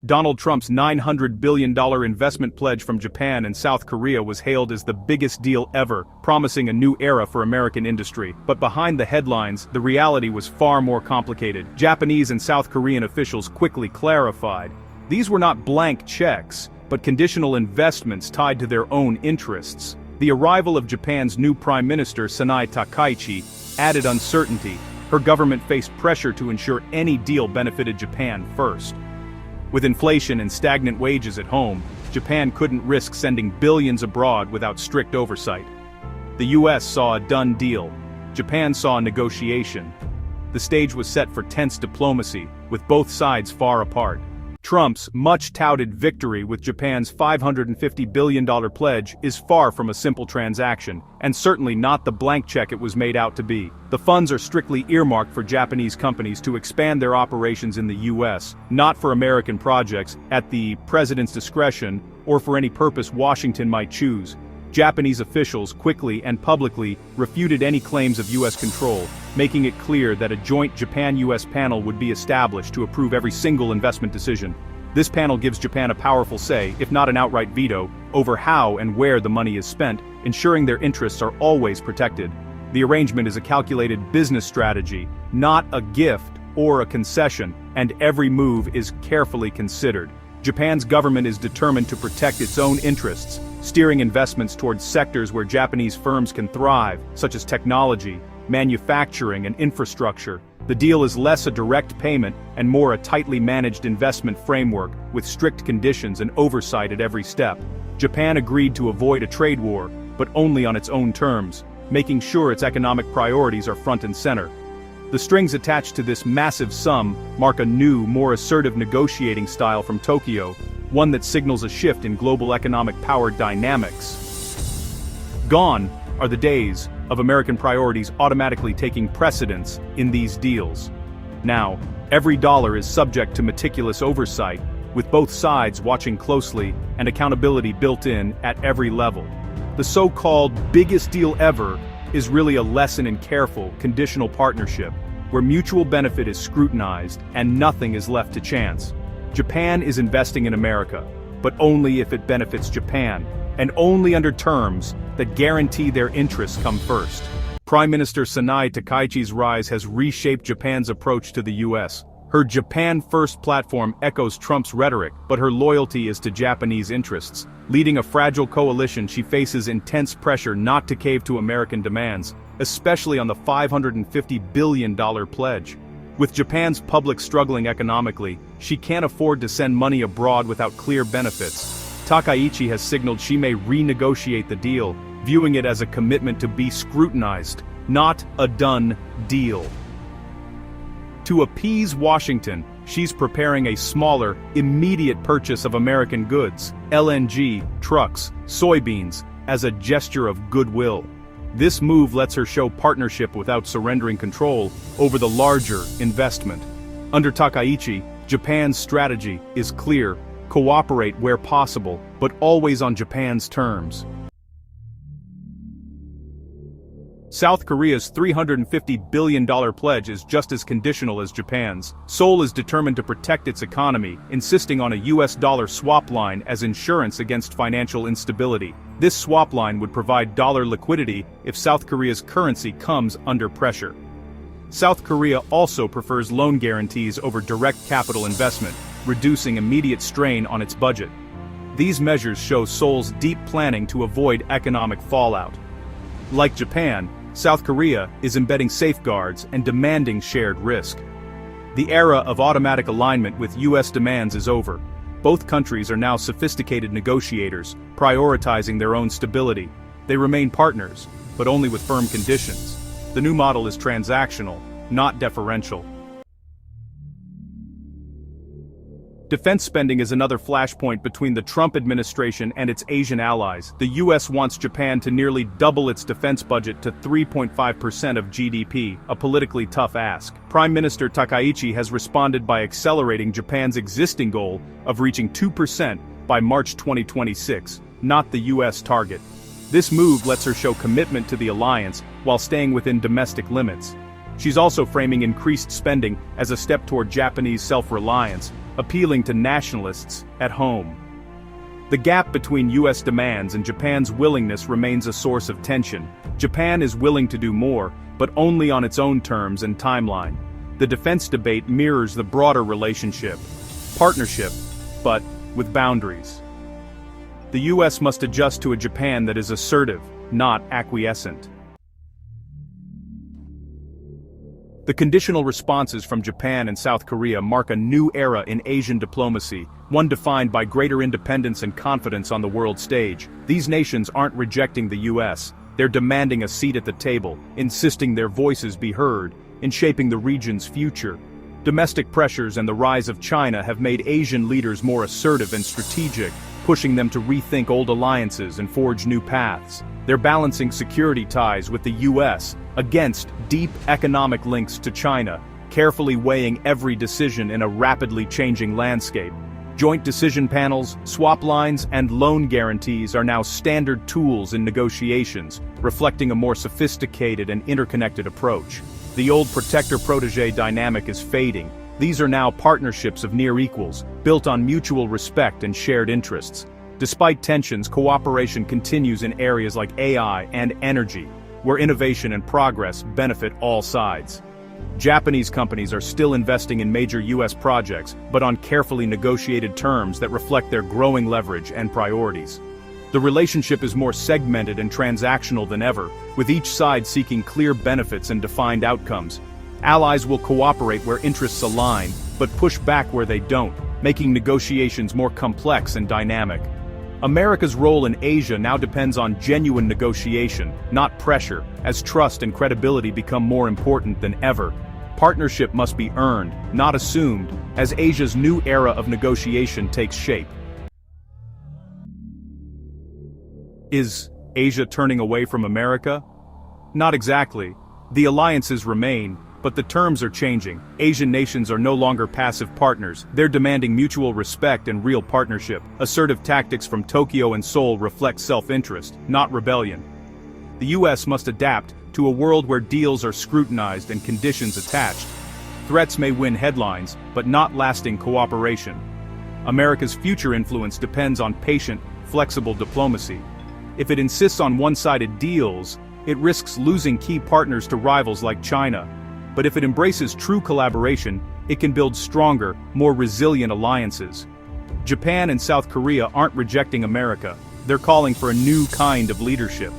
Donald Trump's $900 billion investment pledge from Japan and South Korea was hailed as the biggest deal ever, promising a new era for American industry. But behind the headlines, the reality was far more complicated. Japanese and South Korean officials quickly clarified. These were not blank checks, but conditional investments tied to their own interests. The arrival of Japan's new Prime Minister, Sanae Takaichi, added uncertainty. Her government faced pressure to ensure any deal benefited Japan first. With inflation and stagnant wages at home, Japan couldn't risk sending billions abroad without strict oversight. The US saw a done deal. Japan saw a negotiation. The stage was set for tense diplomacy, with both sides far apart. Trump's much-touted victory with Japan's $550 billion pledge is far from a simple transaction, and certainly not the blank check it was made out to be. The funds are strictly earmarked for Japanese companies to expand their operations in the US, not for American projects, at the president's discretion, or for any purpose Washington might choose. Japanese officials quickly and publicly refuted any claims of US control, making it clear that a joint Japan-US panel would be established to approve every single investment decision. This panel gives Japan a powerful say, if not an outright veto, over how and where the money is spent, ensuring their interests are always protected. The arrangement is a calculated business strategy, not a gift or a concession, and every move is carefully considered. Japan's government is determined to protect its own interests, steering investments towards sectors where Japanese firms can thrive, such as technology, manufacturing, and infrastructure. The deal is less a direct payment and more a tightly managed investment framework, with strict conditions and oversight at every step. Japan agreed to avoid a trade war, but only on its own terms, making sure its economic priorities are front and center. The strings attached to this massive sum mark a new, more assertive negotiating style from Tokyo, one that signals a shift in global economic power dynamics. Gone are the days of American priorities automatically taking precedence in these deals. Now, every dollar is subject to meticulous oversight, with both sides watching closely and accountability built in at every level. The so-called biggest deal ever is really a lesson in careful, conditional partnership, where mutual benefit is scrutinized and nothing is left to chance. Japan is investing in America, but only if it benefits Japan, and only under terms that guarantee their interests come first. Prime Minister Sanae Takaichi's rise has reshaped Japan's approach to the US. Her Japan First platform echoes Trump's rhetoric, but her loyalty is to Japanese interests. Leading a fragile coalition, she faces intense pressure not to cave to American demands, especially on the $550 billion pledge. With Japan's public struggling economically, she can't afford to send money abroad without clear benefits. Takaichi has signaled she may renegotiate the deal, viewing it as a commitment to be scrutinized, not a done deal. To appease Washington, she's preparing a smaller, immediate purchase of American goods, LNG, trucks, soybeans, as a gesture of goodwill. This move lets her show partnership without surrendering control over the larger investment. Under Takaichi, Japan's strategy is clear: cooperate where possible, but always on Japan's terms. South Korea's $350 billion pledge is just as conditional as Japan's. Seoul is determined to protect its economy, insisting on a US dollar swap line as insurance against financial instability. This swap line would provide dollar liquidity if South Korea's currency comes under pressure. South Korea also prefers loan guarantees over direct capital investment, reducing immediate strain on its budget. These measures show Seoul's deep planning to avoid economic fallout. Like Japan, South Korea is embedding safeguards and demanding shared risk. The era of automatic alignment with US demands is over. Both countries are now sophisticated negotiators, prioritizing their own stability. They remain partners, but only with firm conditions. The new model is transactional, not deferential. Defense spending is another flashpoint between the Trump administration and its Asian allies. The US wants Japan to nearly double its defense budget to 3.5% of GDP, a politically tough ask. Prime Minister Takaichi has responded by accelerating Japan's existing goal of reaching 2% by March 2026, not the US target. This move lets her show commitment to the alliance while staying within domestic limits. She's also framing increased spending as a step toward Japanese self-reliance, appealing to nationalists at home. The gap between US demands and Japan's willingness remains a source of tension. Japan is willing to do more, but only on its own terms and timeline. The defense debate mirrors the broader relationship. Partnership, but with boundaries. The US must adjust to a Japan that is assertive, not acquiescent. The conditional responses from Japan and South Korea mark a new era in Asian diplomacy, one defined by greater independence and confidence on the world stage. These nations aren't rejecting the US, they're demanding a seat at the table, insisting their voices be heard, in shaping the region's future. Domestic pressures and the rise of China have made Asian leaders more assertive and strategic, pushing them to rethink old alliances and forge new paths. They're balancing security ties with the US against deep economic links to China, carefully weighing every decision in a rapidly changing landscape. Joint decision panels, swap lines, and loan guarantees are now standard tools in negotiations, reflecting a more sophisticated and interconnected approach. The old protector-protege dynamic is fading. These are now partnerships of near equals, built on mutual respect and shared interests. Despite tensions, cooperation continues in areas like AI and energy, where innovation and progress benefit all sides. Japanese companies are still investing in major US projects, but on carefully negotiated terms that reflect their growing leverage and priorities. The relationship is more segmented and transactional than ever, with each side seeking clear benefits and defined outcomes. Allies will cooperate where interests align, but push back where they don't, making negotiations more complex and dynamic. America's role in Asia now depends on genuine negotiation, not pressure, as trust and credibility become more important than ever. Partnership must be earned, not assumed, as Asia's new era of negotiation takes shape. Is Asia turning away from America? Not exactly. The alliances remain, but the terms are changing. Asian nations are no longer passive partners, they're demanding mutual respect and real partnership. Assertive tactics from Tokyo and Seoul reflect self-interest, not rebellion. The US must adapt to a world where deals are scrutinized and conditions attached. Threats may win headlines, but not lasting cooperation. America's future influence depends on patient, flexible diplomacy. If it insists on one-sided deals, it risks losing key partners to rivals like China. But if it embraces true collaboration, it can build stronger, more resilient alliances. Japan and South Korea aren't rejecting America, they're calling for a new kind of leadership.